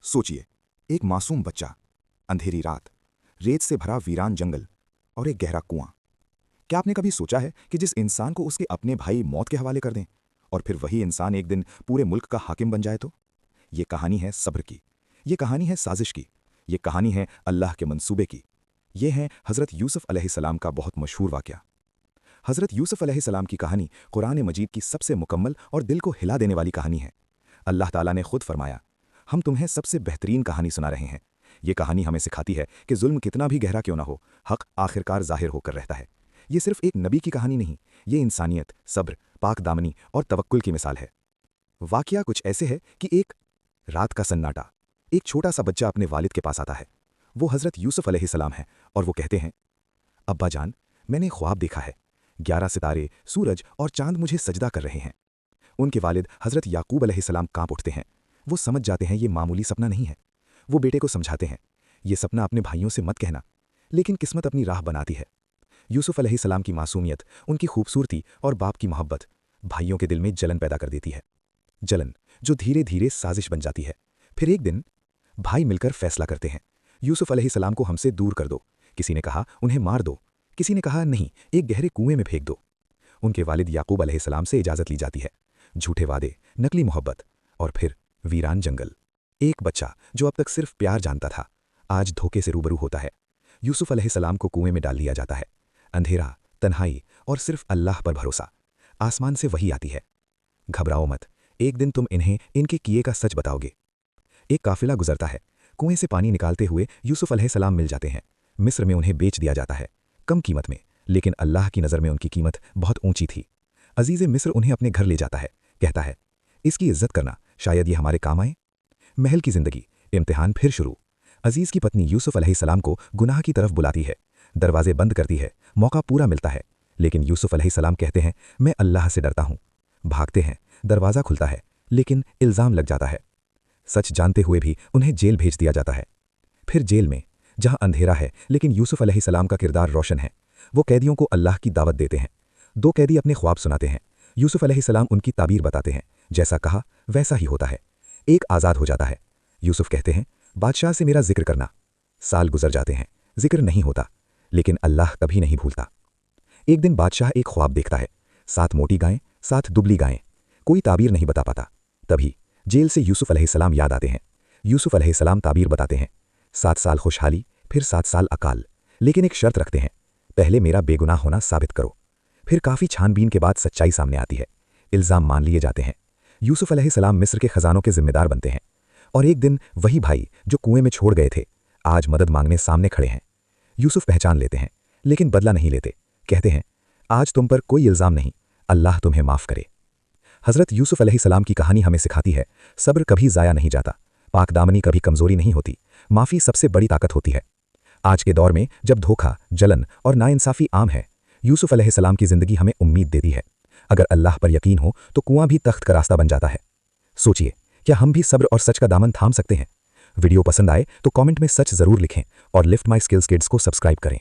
सोचिए, एक मासूम बच्चा, अंधेरी रात, रेत से भरा वीरान जंगल और एक गहरा कुआं। क्या आपने कभी सोचा है कि जिस इंसान को उसके अपने भाई मौत के हवाले कर दें और फिर वही इंसान एक दिन पूरे मुल्क का हाकिम बन जाए? तो ये कहानी है सब्र की, ये कहानी है साजिश की, ये कहानी है अल्लाह के मंसूबे की। ये है हज़रत यूसुफ अलैहिस्सलाम का बहुत मशहूर वाक़या। हज़रत यूसुफ अलैहिस्सलाम की कहानी कुरान मजीद की सबसे मुकम्मल और दिल को हिला देने वाली कहानी है। अल्लाह ताला ने खुद फरमाया, हम तुम्हें सबसे बेहतरीन कहानी सुना रहे हैं। ये कहानी हमें सिखाती है कि जुल्म कितना भी गहरा क्यों ना हो, हक़ आखिरकार ज़ाहिर होकर रहता है। ये सिर्फ एक नबी की कहानी नहीं, ये इंसानियत, सब्र, पाक दामनी और तवक्कुल की मिसाल है। वाक़या कुछ ऐसे है कि एक रात का सन्नाटा, एक छोटा सा बच्चा अपने वालिद के पास आता है। वो हज़रत यूसुफ अलैहिस्सलाम है और वो कहते हैं, अब्बा जान, मैंने ख्वाब देखा है। 11 सितारे, सूरज और चांद मुझे सजदा कर रहे हैं। उनके वालिद हज़रत याकूब अलैहिस्सलाम कांप उठते हैं। वो समझ जाते हैं ये मामूली सपना नहीं है। वो बेटे को समझाते हैं, ये सपना अपने भाइयों से मत कहना। लेकिन किस्मत अपनी राह बनाती है। यूसुफ अलैहिस्सलाम की मासूमियत, उनकी खूबसूरती और बाप की मोहब्बत भाइयों के दिल में जलन पैदा कर देती है। जलन जो धीरे धीरे साजिश बन जाती है। फिर एक दिन भाई मिलकर फैसला करते हैं, यूसुफ अलैहिस्सलाम को हमसे दूर कर दो। किसी ने कहा उन्हें मार दो, किसी ने कहा नहीं, एक गहरे कुएं में फेंक दो। उनके वालिद याकूब अलैहिस्सलाम से इजाज़त ली जाती है। झूठे वादे, नकली मोहब्बत और फिर वीरान जंगल। एक बच्चा जो अब तक सिर्फ प्यार जानता था, आज धोखे से रूबरू होता है। यूसुफ अलैहिस्सलाम को कुएं में डाल दिया जाता है। अंधेरा, तन्हाई और सिर्फ अल्लाह पर भरोसा। आसमान से वही आती है, घबराओ मत, एक दिन तुम इन्हें इनके किए का सच बताओगे। एक काफिला गुजरता है। कुएं से पानी निकालते हुए यूसुफ अलैहिस्सलाम मिल जाते हैं। मिस्र में उन्हें बेच दिया जाता है, कम कीमत में, लेकिन अल्लाह की नज़र में उनकी कीमत बहुत ऊंची थी। अजीज़े मिस्र उन्हें अपने घर ले जाता है, कहता है, इसकी इज्जत करना, शायद ये हमारे काम आए। महल की जिंदगी, इम्तिहान फिर शुरू। अजीज़ की पत्नी यूसुफ अलैहिस्सलाम को गुनाह की तरफ बुलाती है, दरवाजे बंद करती है, मौका पूरा मिलता है। लेकिन यूसुफ अलैहिस्सलाम कहते हैं, मैं अल्लाह से डरता हूँ। भागते हैं, दरवाज़ा खुलता है, लेकिन इल्ज़ाम लग जाता है। सच जानते हुए भी उन्हें जेल भेज दिया जाता है। फिर जेल में, जहाँ अंधेरा है लेकिन यूसुफ अलैहिस्सलाम का किरदार रोशन है, वो कैदियों को अल्लाह की दावत देते हैं। 2 कैदी अपने ख्वाब सुनाते हैं। यूसुफ अलैहिस्सलाम उनकी ताबीर बताते हैं, जैसा कहा वैसा ही होता है। एक आज़ाद हो जाता है। यूसुफ कहते हैं, बादशाह से मेरा जिक्र करना। साल गुजर जाते हैं, जिक्र नहीं होता, लेकिन अल्लाह कभी नहीं भूलता। एक दिन बादशाह एक ख्वाब देखता है, 7 मोटी गायें, 7 दुबली गायें। कोई ताबीर नहीं बता पाता। तभी जेल से यूसुफ अलैहिस्सलाम याद आते हैं। यूसुफ अलैहिस्सलाम ताबीर बताते हैं, 7 साल खुशहाली, फिर 7 साल अकाल, लेकिन एक शर्त रखते हैं, पहले मेरा बेगुनाह होना साबित करो। फिर काफ़ी छानबीन के बाद सच्चाई सामने आती है। इल्ज़ाम मान लिए जाते हैं। यूसुफ अलैहिस्सलाम मिस्र के खजानों के जिम्मेदार बनते हैं। और एक दिन वही भाई जो कुएं में छोड़ गए थे, आज मदद मांगने सामने खड़े हैं। यूसुफ पहचान लेते हैं, लेकिन बदला नहीं लेते। कहते हैं, आज तुम पर कोई इल्ज़ाम नहीं, अल्लाह तुम्हें माफ़ करे। हज़रत यूसुफ अलैहिस्सलाम की कहानी हमें सिखाती है, सब्र कभी ज़ाया नहीं जाता, पाकदामनी कभी कमज़ोरी नहीं होती, माफ़ी सबसे बड़ी ताकत होती है। आज के दौर में जब धोखा, जलन और नाइंसाफ़ी आम है, यूसुफ अलैहिस्सलाम की ज़िंदगी हमें उम्मीद देती है। अगर अल्लाह पर यकीन हो तो कुआं भी तख्त का रास्ता बन जाता है। सोचिए, क्या हम भी सब्र और सच का दामन थाम सकते हैं? वीडियो पसंद आए तो कमेंट में सच ज़रूर लिखें और लिफ्ट माई स्किल्स किड्स को सब्सक्राइब करें।